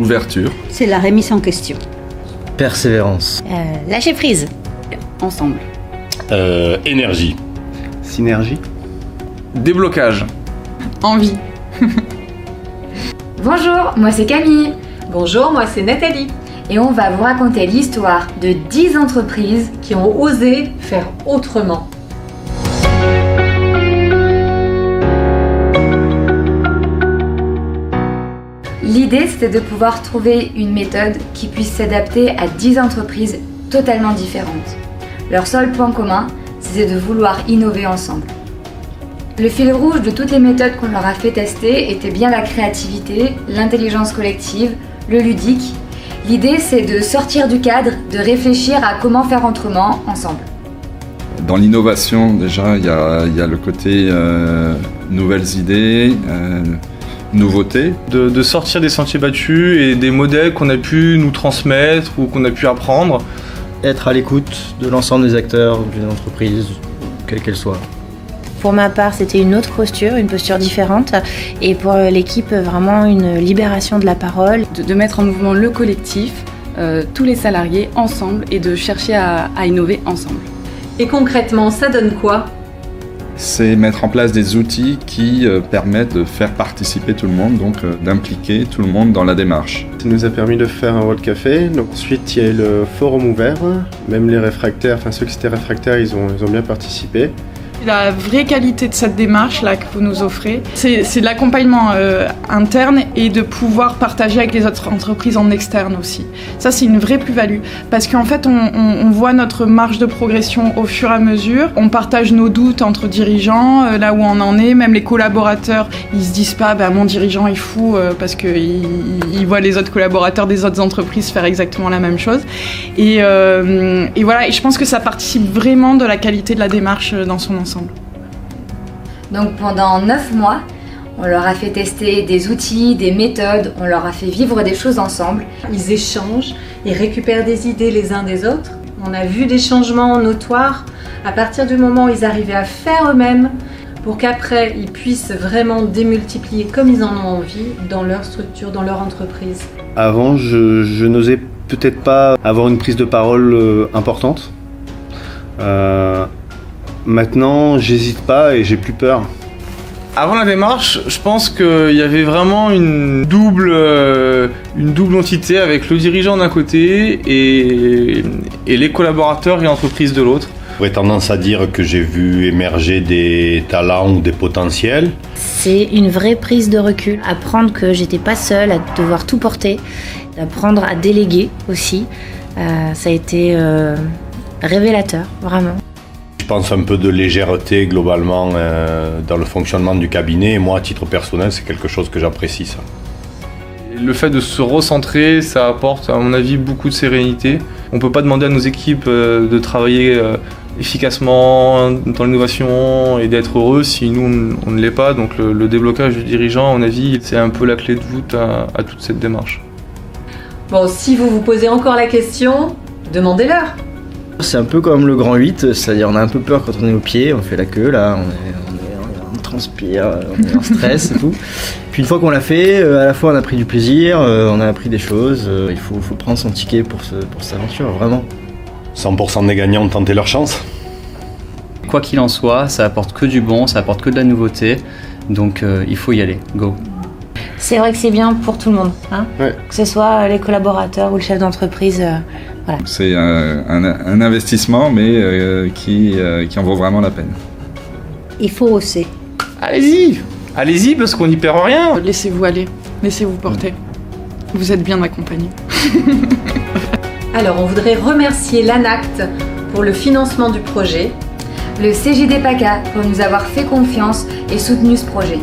Ouverture. C'est la remise en question. Persévérance. Lâcher prise. Ensemble. Énergie. Synergie. Déblocage. Envie. Bonjour, moi c'est Camille. Bonjour, moi c'est Nathalie. Et on va vous raconter l'histoire de 10 entreprises qui ont osé faire autrement. L'idée, c'était de pouvoir trouver une méthode qui puisse s'adapter à 10 entreprises totalement différentes. Leur seul point commun, c'était de vouloir innover ensemble. Le fil rouge de toutes les méthodes qu'on leur a fait tester était bien la créativité, l'intelligence collective, le ludique. L'idée, c'est de sortir du cadre, de réfléchir à comment faire autrement ensemble. Dans l'innovation, déjà, il y a le côté nouvelles idées, nouveautés. De sortir des sentiers battus et des modèles qu'on a pu nous transmettre ou qu'on a pu apprendre. Être à l'écoute de l'ensemble des acteurs d'une entreprise, quelle qu'elle soit. Pour ma part, c'était une autre posture, une posture différente. Et pour l'équipe, vraiment une libération de la parole. De mettre en mouvement le collectif, tous les salariés ensemble et de chercher à innover ensemble. Et concrètement, ça donne quoi ? C'est mettre en place des outils qui permettent de faire participer tout le monde, donc d'impliquer tout le monde dans la démarche. Ça nous a permis de faire un World Café. Donc ensuite, il y a eu le forum ouvert. Même les réfractaires, enfin ceux qui étaient réfractaires, ils ont bien participé. La vraie qualité de cette démarche-là que vous nous offrez, c'est de l'accompagnement interne et de pouvoir partager avec les autres entreprises en externe aussi. Ça, c'est une vraie plus-value parce qu'en fait, on voit notre marge de progression au fur et à mesure. On partage nos doutes entre dirigeants, là où on en est. Même les collaborateurs, ils se disent pas mon dirigeant est fou parce qu'il voit les autres collaborateurs des autres entreprises faire exactement la même chose. Et voilà, et je pense que ça participe vraiment de la qualité de la démarche dans son ensemble. Donc pendant 9 mois, on leur a fait tester des outils, des méthodes, on leur a fait vivre des choses ensemble. Ils échangent, ils récupèrent des idées les uns des autres. On a vu des changements notoires à partir du moment où ils arrivaient à faire eux-mêmes pour qu'après ils puissent vraiment démultiplier comme ils en ont envie dans leur structure, dans leur entreprise. Avant, je n'osais peut-être pas avoir une prise de parole importante. Maintenant, j'hésite pas et j'ai plus peur. Avant la démarche, je pense qu'il y avait vraiment une double entité avec le dirigeant d'un côté et les collaborateurs et l'entreprise de l'autre. J'aurais tendance à dire que j'ai vu émerger des talents ou des potentiels. C'est une vraie prise de recul, apprendre que j'étais pas seule à devoir tout porter, apprendre à déléguer aussi. Ça a été révélateur, vraiment. Je pense un peu de légèreté globalement dans le fonctionnement du cabinet. Et moi, à titre personnel, c'est quelque chose que j'apprécie, ça. Le fait de se recentrer, ça apporte, à mon avis, beaucoup de sérénité. On ne peut pas demander à nos équipes de travailler efficacement dans l'innovation et d'être heureux si nous, on ne l'est pas. Donc le déblocage du dirigeant, à mon avis, c'est un peu la clé de voûte à toute cette démarche. Bon, si vous vous posez encore la question, demandez-leur. C'est un peu comme le grand 8, c'est-à-dire on a un peu peur quand on est au pied, on fait la queue là, on transpire, on est en stress et tout. Puis une fois qu'on l'a fait, à la fois on a pris du plaisir, on a appris des choses, il faut prendre son ticket pour cette aventure, vraiment. 100% des gagnants ont tenté leur chance. Quoi qu'il en soit, ça apporte que du bon, ça apporte que de la nouveauté, donc il faut y aller, go. C'est vrai que c'est bien pour tout le monde, hein, ouais. Que ce soit les collaborateurs ou le chef d'entreprise. Voilà. C'est un investissement, mais qui en vaut vraiment la peine. Il faut oser. Allez-y, parce qu'on n'y perd rien. Laissez-vous aller, laissez-vous porter. Vous êtes bien accompagnés. Alors, on voudrait remercier l'ANACT pour le financement du projet, le CJD PACA pour nous avoir fait confiance et soutenu ce projet,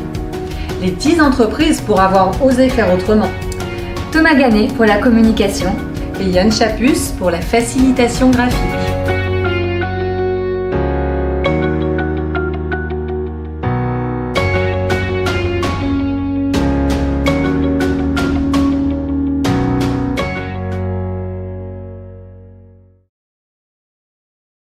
les 10 entreprises pour avoir osé faire autrement, Thomas Ganet pour la communication et Yann Chapus pour la facilitation graphique.